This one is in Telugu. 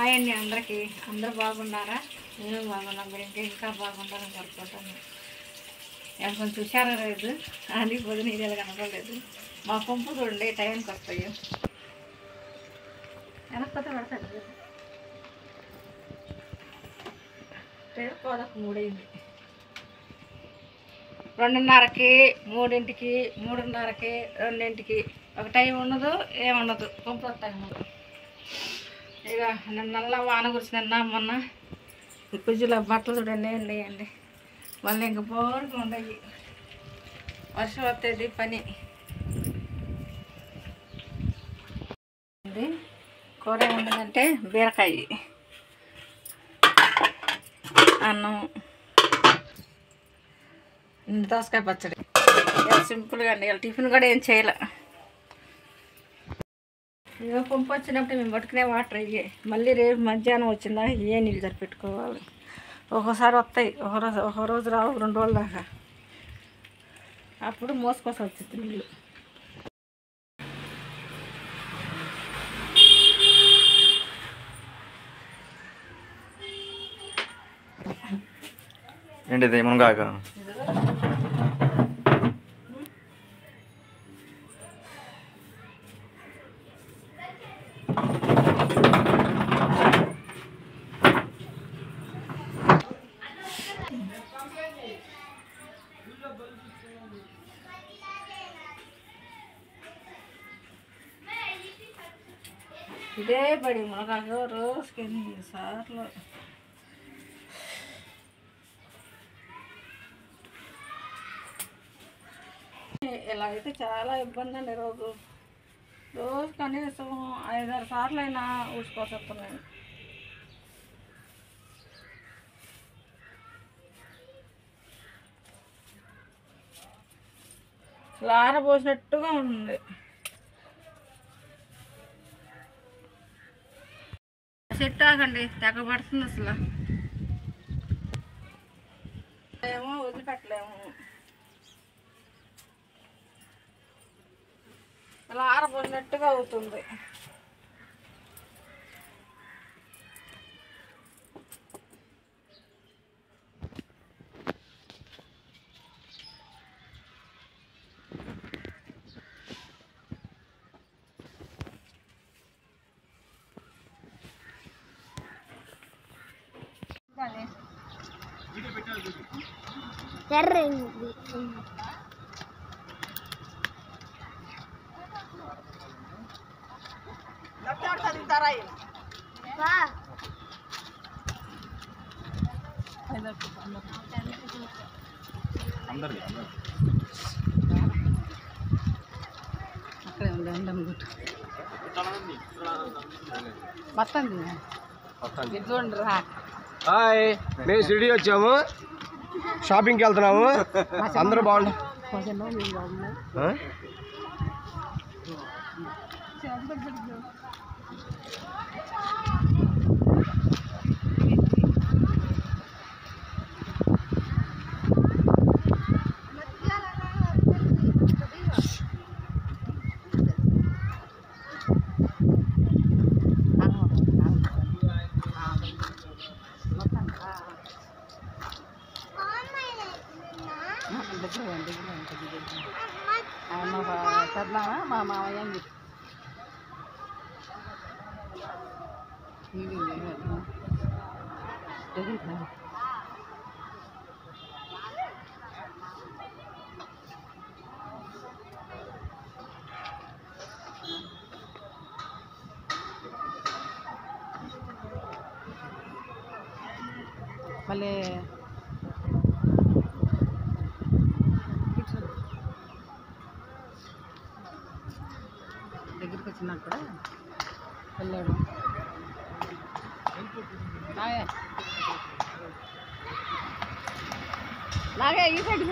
హాయ్ అండి అందరికీ. అందరూ బాగున్నారా? నేను బాగున్నాను. మీరు ఇంకా బాగుంటారని కోరుకుంటాను. కొంచెం చూసారా లేదు అని పొద్దున ఇది కనపడలేదు. మా పంపు చూడండి టైంకి వస్తాయి. వెనకపోతే పడతాడు. రేపు పోదాక 3 అయింది. 2:30కి 3ంటికి 3:30కి 2ంటికి ఒక టైం ఉండదు, ఏముండదు. పంపు టైం ఉండదు. ఇక నిన్న వాన కురిసిందన్న మొన్న కుజ్జులో బట్టలు చూడండి వేయండి. మళ్ళీ ఇంక బోరుగా ఉండయి. వర్షం వస్తుంది పని. కూర ఏముందంటే బీరకాయ అన్నం, దోసకాయ పచ్చడి. సింపుల్గా అండి. టిఫిన్ కూడా ఏం చేయలే. ఇక పంపు వచ్చినప్పుడు మేము పట్టుకునే వాటర్ అయ్యే. మళ్ళీ రేపు మధ్యాహ్నం వచ్చిందా ఏ నీళ్ళు సరిపెట్టుకోవాలి. ఒక్కోసారి వస్తాయి, ఒక రోజు రావు, 2 రోజుల దాకా. అప్పుడు మోసుకోసం వచ్చింది నీళ్ళు. ఏంటిది మునగాక? ఇదే పడి మునగాకు రోజుకి 8 సార్లు. ఇలా అయితే చాలా ఇబ్బంది అండి. రోజు కనీసం 5-6 సార్లు అయినా ఊడ్చుకోవస్తున్నాను. ఆరబోసినట్టుగా ఉంది. సెట్ ఆగండి, తెగ పడుతుంది అసలు. ఏమో వదిలిపెట్టలేము. అలా ఆరబోసినట్టుగా అవుతుంది. అక్కడే ఉంది అందం గుట్టు మొత్తం చూడండి. హాయ్, మేము షిరిడి వచ్చాము, షాపింగ్కి వెళ్తున్నాము. అందరూ బాగుంటారు. చదివామా మా మామయ్య అని చెప్పి మళ్ళీ దగ్గరికి వచ్చినాక కూడా వెళ్ళాడు. నాగే ఈ సైడ్